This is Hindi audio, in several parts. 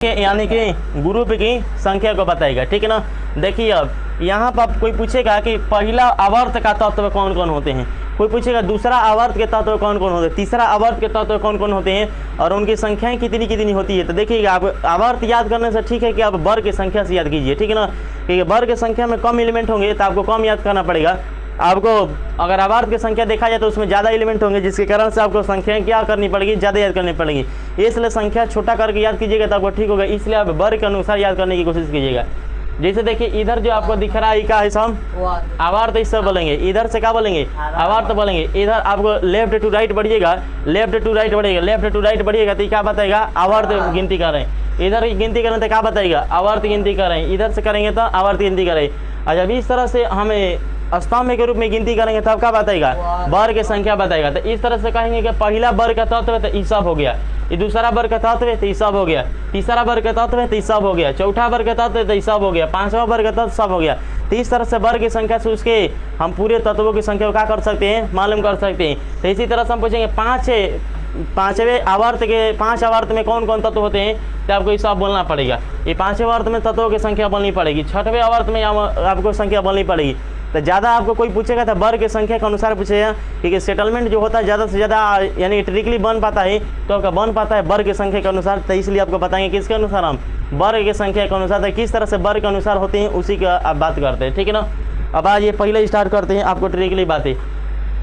यानी कि ग्रुप की संख्या को बताएगा, ठीक है ना। देखिए अब यहाँ पर कोई पूछेगा कि पहला आवर्त का तत्व कौन कौन होते हैं, कोई पूछेगा दूसरा आवर्त के तत्व कौन कौन होते हैं, तीसरा आवर्त के तत्व कौन कौन होते हैं और उनकी संख्याएं कितनी कितनी होती है। तो देखिएगा आप आवर्त याद करने से ठीक है कि आप वर्ग की संख्या से याद कीजिए, ठीक है ना, क्योंकि वर्ग की संख्या में कम एलिमेंट होंगे तो आपको कम याद करना पड़ेगा। आपको अगर आवर्त की संख्या देखा जाए तो उसमें ज़्यादा एलिमेंट होंगे, जिसके कारण से आपको संख्याएं क्या करनी पड़ेगी, ज़्यादा याद करनी पड़ेगी। इसलिए संख्या छोटा करके याद कीजिएगा तो आपको ठीक होगा, इसलिए आप वर्ग के अनुसार याद करने की कोशिश कीजिएगा। जैसे देखिए इधर जो आपको दिख रहा है क्या है, हम आवर्त इससे बोलेंगे, इधर से क्या बोलेंगे, आवर्त बोलेंगे। इधर आपको लेफ्ट टू राइट बढ़िएगा, लेफ्ट टू राइट बढ़ेगा, लेफ्ट टू राइट बढ़िएगा तो क्या बताएगा, आवर्त गिनती कर रहे हैं। इधर गिनती करें तो क्या बताएगा, आवर्त गिनती कर रहे हैं। इधर से करेंगे तो आवर्त गिनती करें। और जब इस तरह से हमें स्तंभ के रूप में गिनती करेंगे तब क्या बताएगा, वर्ग की संख्या बताएगा। तो इस तरह से कहेंगे कि पहला वर्ग का तत्व है तो ई सब हो गया, ये दूसरा वर्ग का तत्व है तो ई सब हो गया, तीसरा वर्ग का तत्व है तो ई सब हो गया, चौथा वर्ग का तत्व है तो ई सब हो गया, पांचवा वर्ग का तत्व सब हो गया। तो इस तरह से वर्ग की संख्या से उसके हम पूरे तत्वों की संख्या को क्या कर सकते हैं, मालूम कर सकते हैं। तो इसी तरह से हम पूछेंगे पांचवें आवर्त के 5 आवर्त में कौन कौन तत्व होते हैं, तो आपको हिसाब बोलना पड़ेगा। ये 5वें आवर्त में तत्वों की संख्या बोलनी पड़ेगी, 6वें आवर्त में आपको संख्या बोलनी पड़ेगी। तो ज़्यादा आपको कोई पूछेगा तो वर्ग की संख्या के अनुसार पूछेगा, क्योंकि सेटलमेंट जो होता है ज़्यादा से ज़्यादा यानी ट्रिकली बन पाता है तो आपका बन पाता है वर्ग की संख्या के अनुसार। तो इसलिए आपको बताएंगे किसके अनुसार, हम वर्ग की संख्या के अनुसार। तो किस तरह से वर्ग के अनुसार होते हैं उसी का आप बात करते हैं, ठीक है ना। अब आज ये पहले स्टार्ट करते हैं आपको ट्रिकली बातें।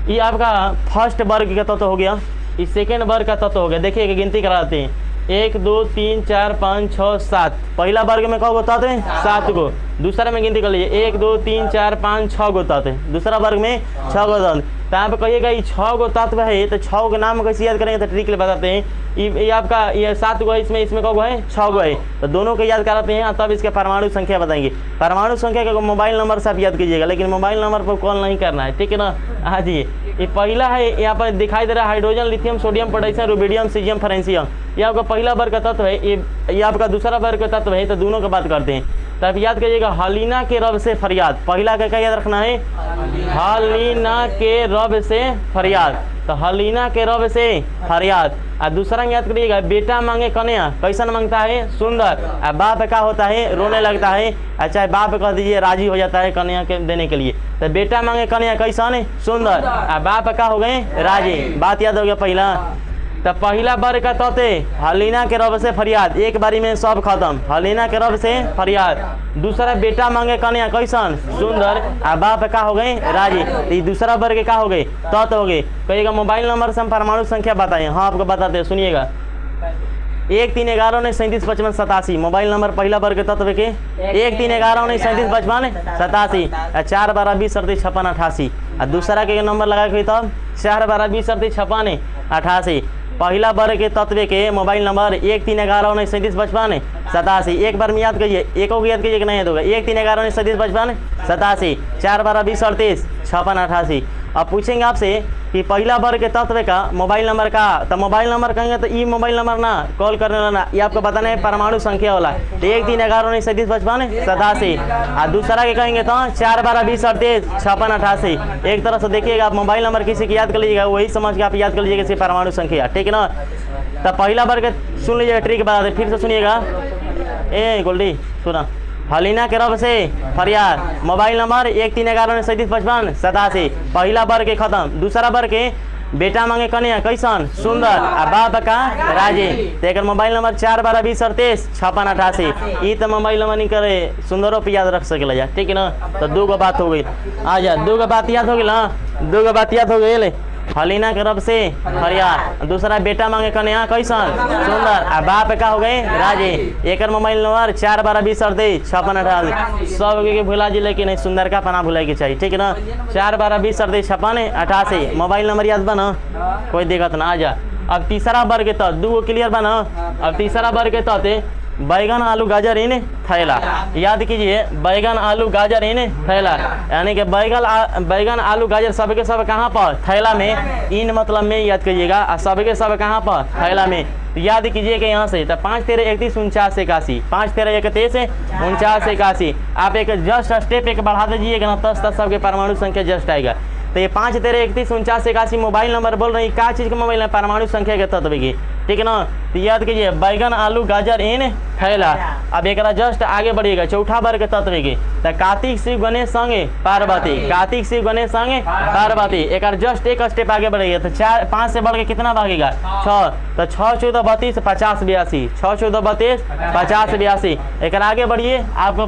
ये आपका फर्स्ट वर्ग का तत्व हो गया, ये सेकेंड वर्ग का तत्व हो गया। देखिए गिनती कराते हैं, 1 2 3 4 5 6 7। पहला वर्ग में कौ गो तत्व है, 7 गो। दूसरा में गिनती कर लीजिए, 1 2 3 4 5 6 गो तत्व है। दूसरा वर्ग में 6 गो तत्व। तो यहाँ पे कहिएगा ये 6 गो तत्व है तो 6 के नाम कैसे याद करेंगे, तो ट्रिक बताते हैं। ये आपका ये 7 गो है, इसमें कौ गो है, 6 गो है। तो दोनों को याद कराते हैं, तब इसके परमाणु संख्या बताएंगे। परमाणु संख्या का मोबाइल नंबर से आप याद कीजिएगा, लेकिन मोबाइल नंबर पर कॉल नहीं करना है, ठीक है ना। हाँ जी, ये पहला है, यहाँ पर दिखाई दे रहा है hydrogen, lithium, sodium, potassium, rubidium, caesium, francium. ये आपका पहला वर्ग का तत्व है, ये आपका दूसरा वर्ग का तत्व है। तो दोनों की बात करते हैं। तो आप याद करिएगा, हलीना के रब से फरियाद। पहला का क्या याद रखना है, हलीना के रब से फरियाद। तो हलीना के रब से फरियाद। और दूसरा याद करिएगा, बेटा मांगे कन्या, कैसन मांगता है, सुंदर। और बाप का होता है, रोने लगता है। अच्छा बाप कह दीजिए राजी हो जाता है कन्या के देने के लिए। तो बेटा मांगे कन्या कैसन, सुंदर। और बाप का हो गए, राजी। बात याद हो गया पहला। तो पहला वर्ग का तत्व हलीना के रब से फरियाद, एक बारी में सब खत्म, हलीना के रब से फरियाद। दूसरा बेटा मांगे कन्या कैसन, सुंदर। और बाप का हो गए, राजी। तो दूसरा वर्ग का हो गए, तत्व हो गए। कहिएगा मोबाइल नंबर से हम परमाणु संख्या बताएं। हाँ आपको बताते हैं, सुनिएगा। 1 3 11 19 37 55 87 मोबाइल नंबर पहला वर्ग तत्व के। 1 3 11 19 37 55 87। 4 12 20 37 56 88। और दूसरा के नंबर लगा के तब 4 12 20 37 56 88। पहला वर्ग के तत्व के मोबाइल नंबर 1 3 11 19 37 55 87। एक बार में याद करिए, एक को याद कीजिए कि नहीं याद होगा। 1 3 11 19 37 55 87। 4 12 20 38 56 88। अब पूछेंगे आपसे कि पहला वर्ग के तत्व का मोबाइल नंबर का, तो मोबाइल नंबर कहेंगे तो ये मोबाइल नंबर ना कॉल करने वाला, ये आपको बताना है परमाणु संख्या वाला। तो 1 3 11 19 37 55 87। और दूसरा के कहेंगे तो 4 12 20 38 56 88। एक तरह से देखिएगा, आप मोबाइल नंबर किसी की याद कर लीजिएगा, वही समझ के आप याद कर लीजिएगा किसी परमाणु संख्या, ठीक है ना। तो पहला वर्ग सुन लीजिएगा, ट्रिक बताते फिर से सुनिएगा। ए गोल्डी सुना, हलीना के रब से फरियाद, मोबाइल नंबर 1 3 11 19 37 55 87। पहला वर्ग खत्म। दूसरा वर्ग बेटा मांगे कन्या कैसन, सुंदर। और बाप का राजी। तो एक मोबाइल नंबर 4 12 20 38 56 88। ये तो मोबाइल नंबर नहीं करे, सुंदरों पे याद रख सके जा, ठीक है ना। तो 2 गो बात हो गई। आ जा 2 गो बात याद हो गई ना, 2 गो बात याद हो गई। ले हलीना के रब से फरियाद, दूसरा बेटा मांगे कन्या कैसन, सुंदर। और बाप का हो गए, राजी। एक मोबाइल नंबर 4 12 20 38 56 88। सब के भुला जी, लेकिन सुंदर का पना भुलाए के चाहिए, ठीक है ना। 4 12 20 38 56 88 मोबाइल नंबर याद बना, कोई दिक्कत ना। आ जा अब तीसरा वर्ग तत्व, 2 क्लियर बना। अब तीसरा वर्ग तत्व बैगन आलू गाजर इन थैला। याद कीजिए, बैगन आलू गाजर इन थैला, यानी कि बैगन आलू गाजर सब के सब कहाँ पर, थैला में। इन मतलब में याद कीजिएगा, और सब के सब कहाँ पर, थैला में। याद कीजिए कि यहाँ से तो 5 13 31 49 81, 5 13 31 49 81। आप एक जस्ट स्टेप एक बढ़ा दीजिएगा ना, तब सबके परमाणु संख्या जस्ट आएगा। तो ये 5 13 31 49 81 मोबाइल नंबर बोल रही क्या चीज़ का मोबाइल है, परमाणु संख्या के तत्व की। ठीक है ना। तो याद कीजिए बैगन आलू गाजर इन थैला। अब एक जस्ट आगे बढ़िएगा चौथा वर्ग तत्व के तो कार्तिक शिव गणेश संगे पार्वती, कार्तिक शिव गणेश संगे पार्वती। एक जस्ट एक स्टेप आगे बढ़ेगा तो 4 5 से बढ़ के कितना भागेगा 6, तो 6 14 32 50 82, 6 14 32 50 82। एक आगे बढ़िए आपको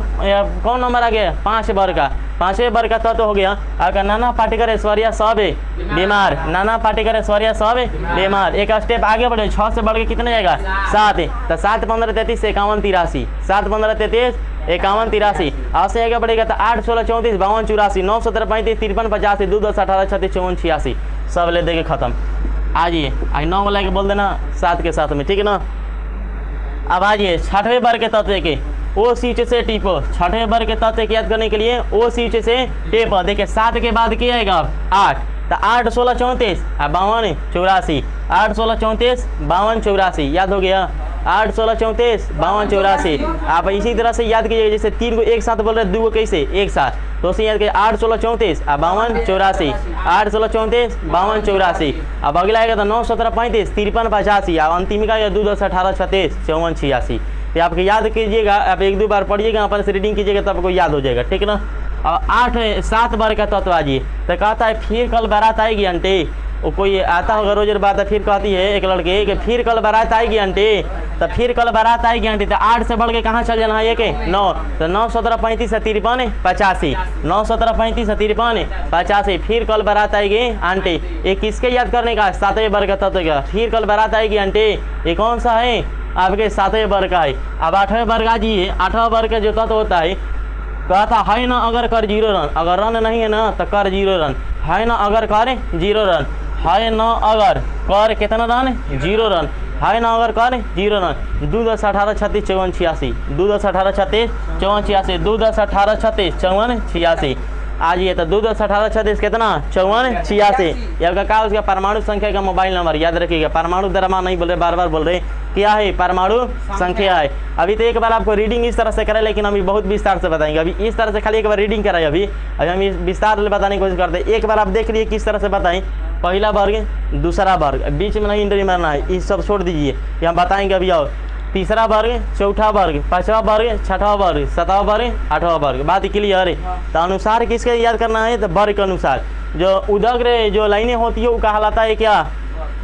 कौन नंबर आ गया 5 वर्ग का, 5वें वर्ग का तत्व हो गया आपका नाना पाटेकर ऐश्वर्या सब बीमार, नाना पाटेकर ऐश्वर्या सब बीमार। एक स्टेप आगे बढ़े 6 से बढ़ के कितने जाएगा 7, तो 7 15 33 51 83, 7 15 33 51 83। आज से आगे बढ़ेगा तो 8 16 34 52 84 9 17 35 53 85 2 10 18 36 54 86 सब ले देके खत्म। आ जाइए आज 9 वाला के बोल देना 7 के साथ में, ठीक है ना। अब आ जाइए 6वें वर्ग के तत्व के ओ सीच से टिप, 6वें वर्ग के तत्व की याद करने के लिए ओ सीच से टिप। देखिए 7 के बाद क्या आएगा 8, तो 8 16 34 52 84, 8 16 34 52 84 याद हो गया। 8 16 34 52 84। आप इसी तरह से याद कीजिएगा जैसे 3 को एक साथ बोल रहे 2 को कैसे एक साथ, तो उसे याद कीजिए 8 16 34 52 84, 8 16 34 52 84। अब अगला आएगा तो 9 17 35 53 85, और अंतिम का 2 10 18 36 54 86। तो आपको याद कीजिएगा, आप 1 2 बार पढ़िएगा अपन से रीडिंग कीजिएगा तब आपको याद हो जाएगा, ठीक है ना। और 8 7 बार का तत्व आ जाइए तो कहता है फिर कल बारात आएगी आंटी। वो कोई आता होगा रोज बात है, फिर कहती है एक लड़के कि फिर कल बारात आएगी आंटी, तो फिर कल बारात आएगी आंटी। तो 8 से बढ़ के कहाँ चल जाना है कि 9, तो 9 17 35 53 85, 9 17 35 53 85 फिर कल बारात आएगी आंटी। ये किसके याद करने का 7वें वर्ग का तत्व का फिर कल बारात आएगी आंटी। ये कौन सा है आपके 7वें वर्ग का है। अब 8वें वर्ग आ जाइए, 8वां वर्ग का जो तत्व होता है कहता है ना अगर कर 0 रन, अगर रन नहीं है ना तो कर 0 रन, है ना अगर कर 0 रन, है ना अगर कर कितना रन 0 रन, है ना अगर कर 0 रन। 2 10 18 36 54 86, 2 10 18 36 54 86, 2 10 18 36 54 86। आज ये तो 2 10 18 36 कितना 54 86। ये आपका क्या उसका परमाणु संख्या का मोबाइल नंबर याद रखिएगा। परमाणु द्रव्यमान नहीं बोल रहे, बार बार बोल रहे क्या है परमाणु संख्या है। अभी तो एक बार आपको रीडिंग इस तरह से करें, लेकिन अभी बहुत विस्तार से बताएंगे। अभी इस तरह से खाली एक बार रीडिंग कराए, अभी हम विस्तार से बताने की कोशिश करते हैं। एक बार आप देख लिए किस तरह से बताएं, पहला वर्ग दूसरा वर्ग, बीच में नहीं इंटरव्यू मारना है, ये सब छोड़ दीजिए, ये हम बताएंगे अभी। और तीसरा वर्ग चौथा वर्ग पांचवा वर्ग छठा वर्ग सातवां वर्ग आठवां वर्ग, बात क्लियर है। तो अनुसार किसके याद करना है तो वर्ग के अनुसार जो उदग्र जो लाइनें होती है वो कहलाता है क्या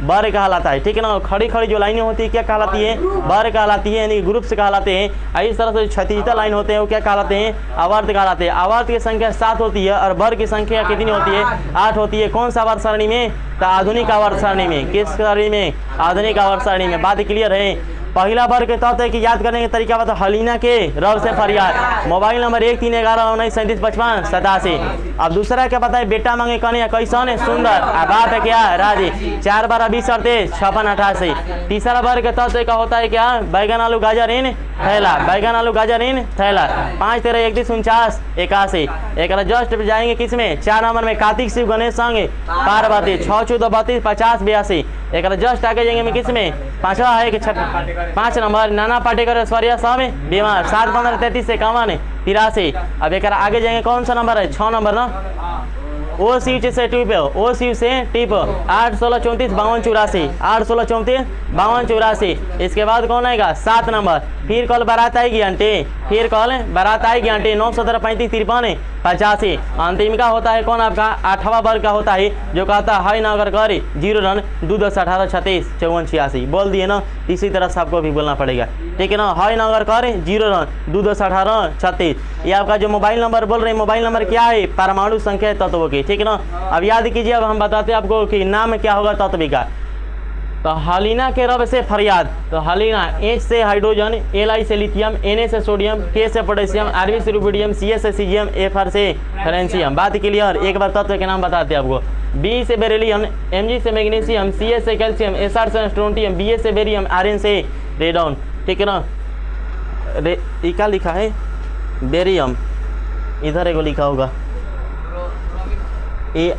वर्ग कहलाता है, ठीक है ना। खड़ी खड़ी जो लाइनें होती है क्या कहलाती है वर्ग कहलाती है, यानी ग्रुप से कहलाते हैं। इस तरह से क्षैतिज लाइन होते हैं वो क्या कहलाते हैं आवर्त कहलाते हैं। आवर्त की संख्या 7 होती है और वर्ग की संख्या कितनी होती है 8 होती है। कौन सा आवर्त सारणी में तो आधुनिक आवर्त सारणी में। किस सारणी में आधुनिक आवर्त सारणी में, बात क्लियर है। पहला वर्ग के तौर की याद करने का तरीका बता हलीना के रब से फरियाद, मोबाइल नंबर 131119375787। अब दूसरा क्या पता है बेटा मांगे कन्या कैसन है सुंदर, बात है क्या राजी 4 12 20 38 56 88। तीसरा वर्ग के तौर का होता है क्या बैगन आलू गाजर इन थैला, बैगन आलू गाजर इन थैला। 5 13 31 49 81। एक जस्ट जाएंगे किस में 4 नंबर में कार्तिक शिव गणेश संगे पार्वती 6 14 32 50 82। एक जस्ट आगे जाएंगे में किस में पांचवा है कि 5 नंबर नाना पाटेकर ऐश्वर्या सब बीमार 7 15 33 51 83। अब एक आगे जाएंगे कौन सा नंबर है 6 नंबर ना ओ सीट से टिप, ओ सीट से टिप 8 16 34 52 84, 8 16 34 52 84। इसके बाद कौन आएगा 7 नंबर फिर कल बारात आएगी आंटी, फिर कल बारात आएगी आंटी 9 17 35 53 85। अंतिम का होता है कौन आपका 8वां वर्ग का होता है जो कहता है ना अगर करे 0 रन 2 10 18 36 54 86। बोल दिए ना, इसी तरह से आपको भी बोलना पड़ेगा, ठीक है ना। है ना अगर करे 0 रन 2 10 18 36। ये आपका जो मोबाइल नंबर बोल रहे हैं मोबाइल नंबर क्या है परमाणु संख्या तत्वों की, ठीक है ना। अब याद कीजिए, अब हम बताते हैं आपको कि नाम क्या होगा तत्व का। तो हलीना के रब से फरियाद, तो हलीना H से हाइड्रोजन, Li से लिथियम, Na से सोडियम, K से पोटेशियम, Rb से रुबिडियम, Ca से सीजियम, Fr से फ्रेंसियम। बात क्लियर। एक बार तत्व के नाम बताते हैं आपको। B से बेरिलियम, Mg से मैग्नीशियम, Ca से कैल्शियम, Sr से स्ट्रोंटियम, Ba से बेरियम, Rn से रेडॉन, ठीक है ना। क्या लिखा है बेरियम, इधर एगो लिखा होगा ये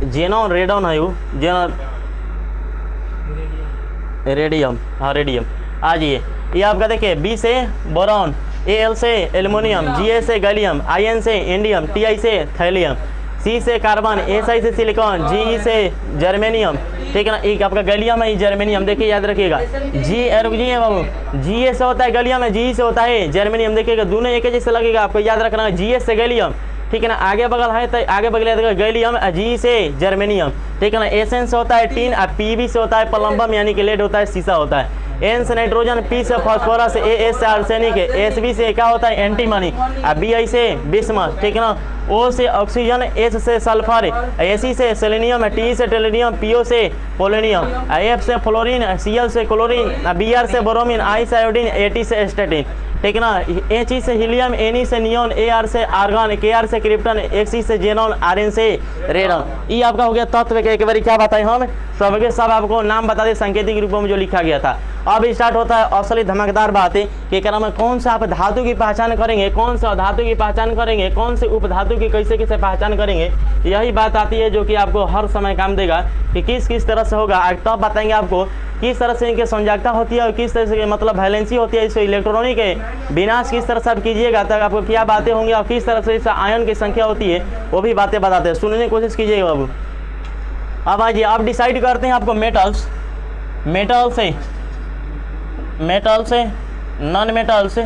जेनॉन रेडॉन है वो जेनॉन रेडियम, हाँ रेडियम। आ जाइए ये आपका देखिए बी से बोरॉन, Al से एल्युमिनियम, Ga से गैलियम, In से इंडियम, Ti से थैलियम, C से कार्बन, Si से सिलिकॉन, Ge से जर्मेनियम, ठीक है ना। एक आपका गैलियम है, जर्मेनियम, देखिए याद रखिएगा। जी रुकिए बाबू, जी ए से होता है गैलियम है, जी से होता है जर्मेनियम, देखिएगा दोनों एक जैसे लगेगा, आपको याद रखना है जी एस से गैलियम, ठीक है ना। आगे बगल है तो आगे बगल गैलियम, जी से जर्मेनियम, ठीक है ना। एसएन से होता है टीन, और पीबी से होता है प्लम्बम यानी कि लेड होता है, शीशा होता है। एन से नाइट्रोजन, पी से फास्फोरस, एस से आर्सेनिक, एसबी से क्या होता है एंटीमनी, बी आई से बिस्मथ, ठीक है ना। ओ से ऑक्सीजन, एस से सल्फर, एसी से सेलेनियम, टी से टेलेनियम, पीओ से पोलोनियम, एफ से फ्लोरीन, सीएल से क्लोरीन, बीआर से बोरोमिन, आई से आयोडीन, एटी से स्टेटिन, ठीक है ना। एच से हीलियम, एन से नियोन, ए आर से आर्गन, के आर से क्रिप्टन, एक्स से जेनॉन, आर एन से रेडन। ये आपका हो गया तत्व के। एक बार क्या बताएं हम सबके सब आपको नाम बता दें सांकेतिक रूपों में जो लिखा गया था। अब स्टार्ट होता है असली धमाकेदार बातें कि क्रम में कौन सा आप धातु की पहचान करेंगे, कौन सा धातु की पहचान करेंगे, कौन से उपधातु की कैसे कैसे पहचान करेंगे। यही बात आती है जो कि आपको हर समय काम देगा कि किस किस तरह से होगा। तब बताएंगे आपको किस तरह से इनकी संयोजकता होती है और किस तरह से मतलब वैलेंसी होती है, इससे इलेक्ट्रॉनिक विनाश किस तरह से आप कीजिएगा तक आपको क्या बातें होंगी और किस तरह से इससे आयन की संख्या होती है वो भी बातें बताते हैं। सुनने की कोशिश कीजिएगा बाबू। अब आइए आप डिसाइड करते हैं आपको मेटल्स, मेटल से नॉन मेटल से,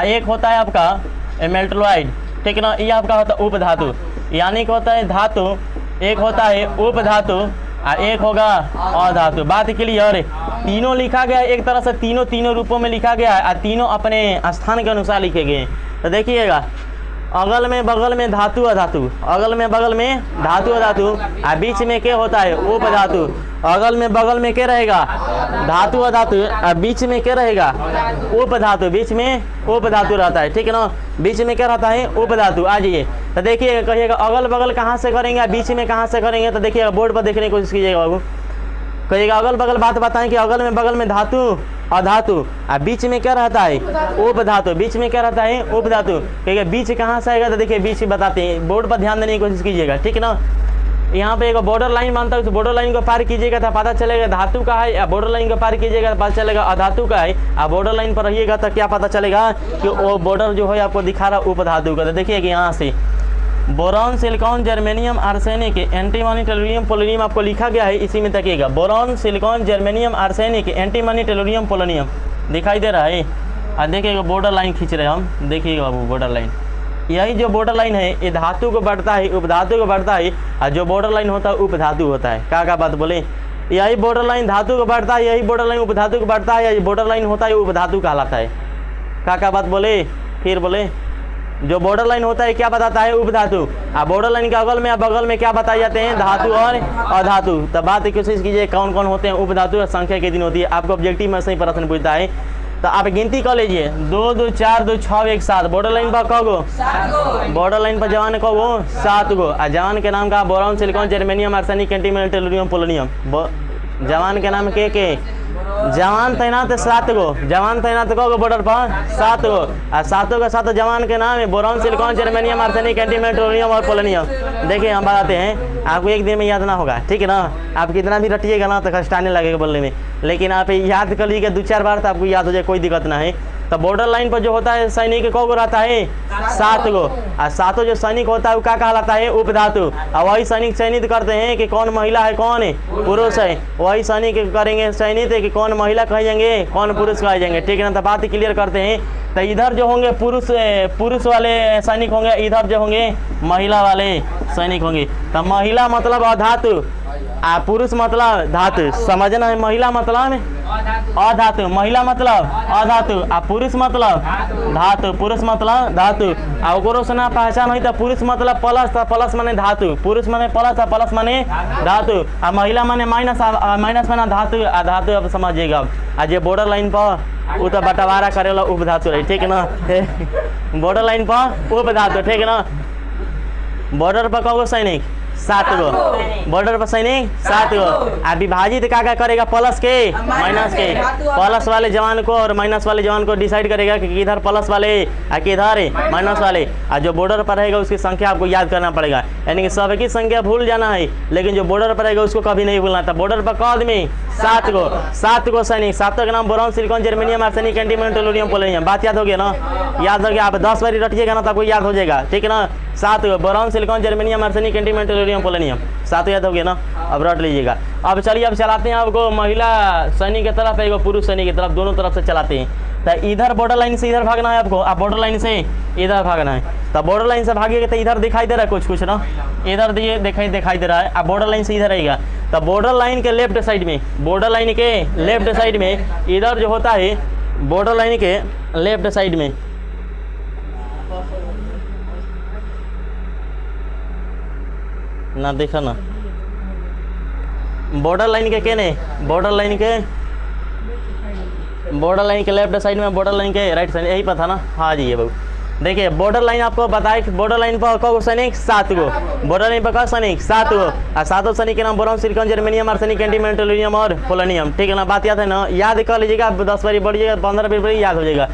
एक होता है आपका मेल्टलॉइड, ठीक है ना। ये आपका होता है उपधातु, यानी कि होता है धातु, एक होता है उपधातु और एक होगा अधातु। बात क्लियर। तीनों लिखा गया एक तरह से, तीनों रूपों में लिखा गया है और तीनों अपने स्थान के अनुसार लिखे गए। तो देखिएगा अगल में बगल में धातु अधातु, अगल में बगल में धातु अधातु और बीच में क्या होता है उपधातु। अगल में बगल में क्या रहेगा धातु अधातु और बीच में क्या रहेगा उपधातु, बीच में उपधातु रहता है, ठीक है ना। बीच में क्या रहता है उपधातु। आ जाइए तो देखिए कहिएगा अगल बगल कहाँ से करेंगे, बीच में कहाँ से करेंगे। तो देखिएगा बोर्ड पर देखने की कोशिश कीजिएगा बाबू। कहिएगा अगल बगल बात बताएं कि अगल में बगल में धातु अधातु और बीच में क्या रहता है उपधातु, बीच में क्या रहता है उपधातु। कहिएगा बीच कहाँ से आएगा। तो देखिए बीच बताते हैं, बोर्ड पर ध्यान देने की कोशिश कीजिएगा, ठीक है ना। यहाँ पे एक बॉर्डर लाइन मानता है, तो बॉर्डर लाइन को पार कीजिएगा तो पता चलेगा धातु का है, या बॉर्डर लाइन को पार कीजिएगा तो पता चलेगा अधातु का है। और बॉर्डर लाइन पर रहिएगा तो क्या पता चलेगा कि वो बॉर्डर जो है आपको दिखा रहा है उपधातु का। तो देखिए कि यहाँ से boron, silicon, germanium, arsenic, antimony, tellurium, polonium आपको लिखा गया है, इसी में तकिएगा। Boron, silicon, germanium, arsenic, antimony, tellurium, polonium दिखाई दे रहा है। और देखिएगा बॉर्डर लाइन खींच रहे हैं हम, देखिएगा बाबू बॉर्डर लाइन। यही जो बॉर्डर लाइन है ये धातु को बढ़ता है, उपधातु को बढ़ता है, और जो बॉर्डर लाइन होता है उपधातु होता है। क्या बात बोले, यही बॉर्डर लाइन धातु को बढ़ता है, यही बॉर्डर लाइन उपधातु को बढ़ता है, यही बॉर्डर लाइन होता है उपधातु कहलाता है। क्या बात बोले, फिर बोले जो बॉर्डर लाइन होता है क्या बताता है उपधातु, और बॉर्डर लाइन के अगल में या बगल में क्या बताए जाते हैं धातु और अधातु। तब बात की कोशिश कीजिए कौन कौन होते हैं उपधातु और संख्या कितनी होती है। आपको ऑब्जेक्टिव में से ही प्रश्न पूछता है तो आप गिनती कर लीजिए 2 2 4 2 6 1 7। बॉर्डर लाइन पर कगो, बॉर्डर लाइन पर जवान कगो 7 गो। और जवान के नाम का boron, silicon, germanium, arsenic, antimony, tellurium, polonium. जवान के नाम के जवान तैनात 7 गो, जवान तैनात कगो बॉर्डर पर 7 गो। और 7 का 7 जवान के नाम है boron, silicon, germanium, arsenic, antimony, tellurium और पोलोनियम। देखिए हम बताते हैं, आपको एक दिन में याद ना होगा, ठीक है ना। आप कितना भी रटिएगा ना तो कष्ट आने लगेगा बोलने में, लेकिन आप याद कर लीजिएगा 2-4 बार तो आपको याद हो जाए, कोई दिक्कत ना है। तो बॉर्डर लाइन पर जो होता है सैनिक कगो रहता है 7 गो। और 7 जो सैनिक होता है वो क्या कहलाता है उपधातु। और वही सैनिक चयनित करते हैं कि कौन महिला है कौन पुरुष है, वही सैनिक करेंगे चयनित कि कौन महिला कहे जाएंगे कौन पुरुष कहे जाएंगे, ठीक है ना। तो बात क्लियर करते हैं। तो इधर जो होंगे पुरुष वाले सैनिक होंगे, इधर जो होंगे महिला वाले सैनिक होंगे। तो महिला मतलब अधातु आ पुरुष मतलब धातु, समझना है। महिला मतलब अधातु, महिला मतलब अधातु आ पुरुष मतलब धातु, पुरुष मतलब धातु। आ ओकरो से ना पहचान हुई तो पुरुष मतलब प्लस, प्लस माने धातु, पुरुष माने प्लस और प्लस माने धातु, आ महिला माने माइनस, माइनस माने धातु आ धातु। अब समझिएगा। आ जे बॉर्डर लाइन पर वो तो बंटवारा करेला उपधातु रही, ठीक है ना। बॉर्डर लाइन पर उपधातु, ठीक है ना। बॉर्डर पर कगो सैनिक 7 गो, बॉर्डर पर सैनिक 7 गो। आ विभाजित क्या करेगा प्लस के माइनस के, प्लस वाले जवान को और माइनस वाले जवान को डिसाइड करेगा कि किधर प्लस वाले और किधर माइनस वाले। और जो बॉर्डर पर रहेगा उसकी संख्या आपको याद करना पड़ेगा, यानी कि सबकी संख्या भूल जाना है, लेकिन जो बॉर्डर पर रहेगा उसको कभी नहीं भूलना था। बॉर्डर पर कद में 7 गो, 7 गो सैनिक, 7 के नाम boron, silicon, germanium, arsenic, antimony, tellurium, polonium. बात याद हो गया ना, याद हो गया। आप 10 बार रटिएगा ना तो आपको याद हो जाएगा, ठीक है ना। 7 गो boron, silicon, germanium, arsenic, antimony, tellurium, polonium 7 याद हो गया ना। अब रट लीजिएगा। अब चलिए अब चलाते हैं आपको महिला सैनिक की तरफ, एगो पुरुष सैनिक की तरफ, दोनों तरफ से चलाते हैं। तो इधर बॉर्डर लाइन से इधर भागना है आपको, अब बॉर्डर लाइन से इधर भागना है। तो बॉर्डर लाइन से भागेगा तो इधर दिखाई दे रहा है कुछ कुछ ना, इधर दिए दिखाई दे रहा है। अब बॉर्डर लाइन से इधर आएगा तो बॉर्डर लाइन के लेफ्ट साइड में, बॉर्डर लाइन के लेफ्ट साइड में इधर जो होता है बॉर्डर लाइन के लेफ्ट साइड में ना देखा ना, बॉर्डर लाइन के केने, बॉर्डर लाइन के लेफ्ट साइड में, बॉर्डर लाइन के राइट साइड, यही पता ना। हाँ जी ये बाबू देखिए बॉर्डर लाइन आपको बताए कि बॉर्डर लाइन पर कौ सैनिक 7 गो, बॉर्डर लाइन पर कौ सैनिक 7 गो, और 7 सैनिक के नाम boron, silicon, germanium, arsenic, antimony, tellurium और पोलोनियम। ठीक है ना, बात याद है ना, याद कर लीजिएगा, 10 बारी बढ़िएगा, 15 बारी याद हो जाएगा।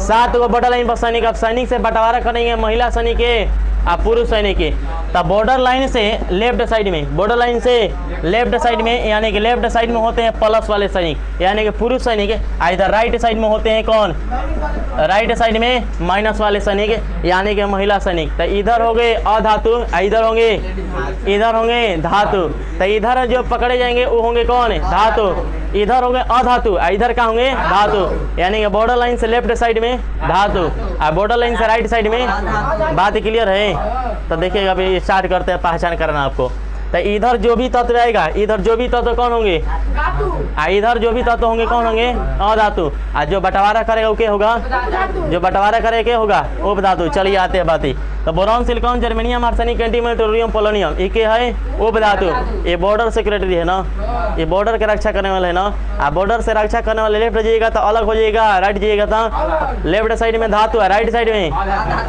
7 गो बॉर्डर लाइन पर सैनिक, अब सैनिक से बंटवारा करेंगे महिला सैनिक के और पुरुष सैनिक के। तब बॉर्डर लाइन से लेफ्ट साइड में, बॉर्डर लाइन से लेफ्ट साइड में यानी कि लेफ्ट साइड में होते हैं प्लस वाले सैनिक यानी कि पुरुष सैनिक, इधर राइट साइड में होते हैं कौन, राइट साइड में माइनस वाले सैनिक यानी कि महिला सैनिक। तो इधर हो गए अधातु, इधर होंगे धातु। तो इधर जो पकड़े जाएंगे वो होंगे कौन, धातु। इधर होंगे अधातु, इधर का होंगे धातु यानी कि बॉर्डर लाइन से लेफ्ट साइड में धातु और बॉर्डर लाइन से राइट साइड में। बात क्लियर है? तो देखिएगा अभी स्टार्ट करते हैं पहचान करना आपको। तो इधर जो भी तत्व आएगा, इधर जो भी तत्व कौन होंगे, इधर जो भी तत्व होंगे कौन होंगे, अधातु। और जो बंटवारा करेगा वो क्या होगा, जो बंटवारा करेगा क्या होगा, उपधातु। चलिए आते हैं बातें। तो boron, silicon, germanium, arsenic, antimony, tellurium, polonium, ये क्या है, उपधातु। ये बॉर्डर सेक्रेटरी है ना, ये बॉर्डर की रक्षा करने वाले है ना। आप बॉर्डर से रक्षा करने वाले लेफ्ट जाइएगा तो अलग हो जाएगा, राइट जाइएगा तो लेफ्ट साइड में धातु है, राइट साइड में।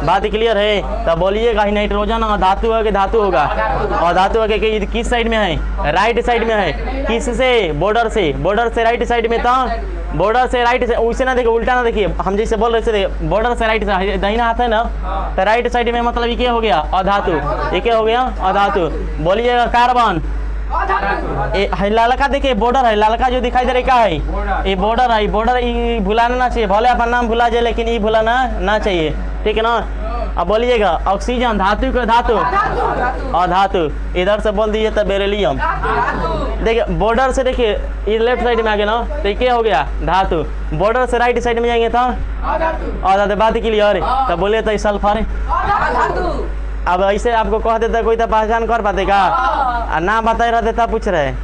बात क्लियर है? तो बोलिएगा ही नाइट्रोजन धातु है कि धातु होगा, और धातु है कि किस साइड में है, राइट साइड में है। किस से, बॉर्डर से, बॉर्डर से राइट साइड में था, बॉर्डर से राइट से, उसे ना देखिए उल्टा ना देखिए, हम जैसे बोल रहे थे बॉर्डर से राइट से, दाहिना हाथ है ना तो राइट साइड में, मतलब ये क्या हो गया, अधातु। ये क्या हो गया, अधातु। बोलिएगा कार्बन, लालका देखिए बॉर्डर है, लालका जो दिखाई दे रहा है क्या है, ये बॉर्डर है। बॉर्डर ये भुलाना ना चाहिए, भले अपन नाम भुला जाए लेकिन ये भुलाना ना चाहिए, ठीक है ना। अब बोलिएगा ऑक्सीजन, धातु का धातु और धातु, इधर से बोल दीजिए तो बेरिलियम। देखिए बॉर्डर से देखिए ये लेफ्ट साइड में आ गया ना तो ये क्या हो गया, धातु। बॉर्डर से राइट साइड में जाएंगे तो और धातु। बात क्लियर? तो बोलिए तो सल्फर। अब ऐसे आपको कह देता कोई तो पहचान कर पाते का, ना बता रहा देता पूछ रहे हैं,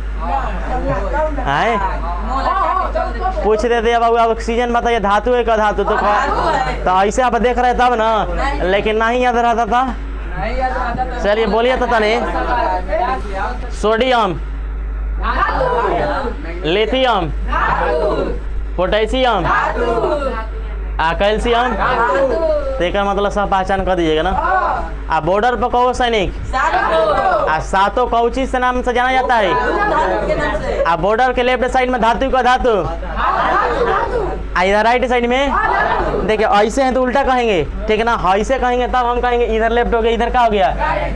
पूछ देते बाबू ऑक्सीजन बताइए धातु है का धातु, तो ऐसे आप देख रहे तब ना, लेकिन नहीं याद रहता था। चलिए बोलिए तो तने, सोडियम, लिथियम, पोटेशियम, कैल्शियम, तो मतलब सब पहचान कर दीजिएगा ना। आ बॉर्डर पर कहो सैनिक, आ 7 कौची से नाम से जाना जाता है। आ बॉर्डर के लेफ्ट साइड में धातु का धातु, इधर राइट साइड में देखिए ऐसे हैं तो उल्टा कहेंगे, ठीक है ना। ऐसे कहेंगे तब हम कहेंगे इधर लेफ्ट हो गया, इधर का हो गया।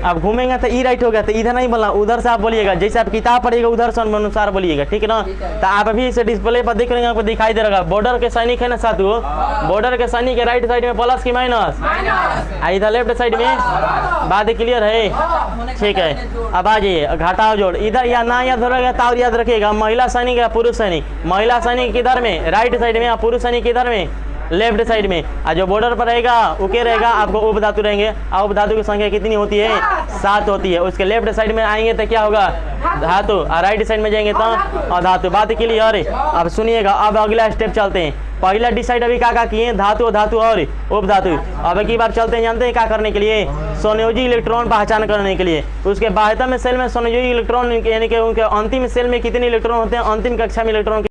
अब घूमेंगे तो ई राइट हो गया, तो इधर नहीं बोलना, उधर से आप बोलिएगा, जैसे आप किताब पढ़िएगा उधर से अनुसार बोलिएगा, ठीक है ना। तो आप अभी इसे डिस्प्ले पर देख रहे हैं, आपको दिखाई दे रहा है बॉर्डर के सैनिक है ना 7 गो, बॉर्डर के सैनिक के राइट साइड में प्लस की माइनस, इधर लेफ्ट साइड में। बात क्लियर है? ठीक है। अब आ जाइए घटाओ जोड़, इधर या ना याद रहेगा तो याद रखिएगा, महिला सैनिक या पुरुष सैनिक। महिला सैनिक किधर में, राइट साइड में, पुरुष सैनिक किधर में, लेफ्ट साइड में। और जो बॉर्डर पर रहेगा वो क्या रहेगा, आपको उपधातु रहेंगे। और उपधातु की संख्या कितनी होती है, 7 होती है। उसके लेफ्ट साइड में आएंगे तो क्या होगा, धातु, और राइट साइड में जाएंगे तो अधातु। बात क्लियर? अब सुनिएगा, अब अगला स्टेप चलते हैं। पहला डिसाइड अभी क्या किए, धातु, धातु और उपधातु। अब एक बार चलते हैं, जानते हैं क्या करने के लिए, संयोजी इलेक्ट्रॉन पहचान करने के लिए। उसके बाह्यतम सेल में संयोजी इलेक्ट्रॉन यानी कि उनके अंतिम सेल में कितने इलेक्ट्रॉन होते हैं, अंतिम कक्षा में इलेक्ट्रॉन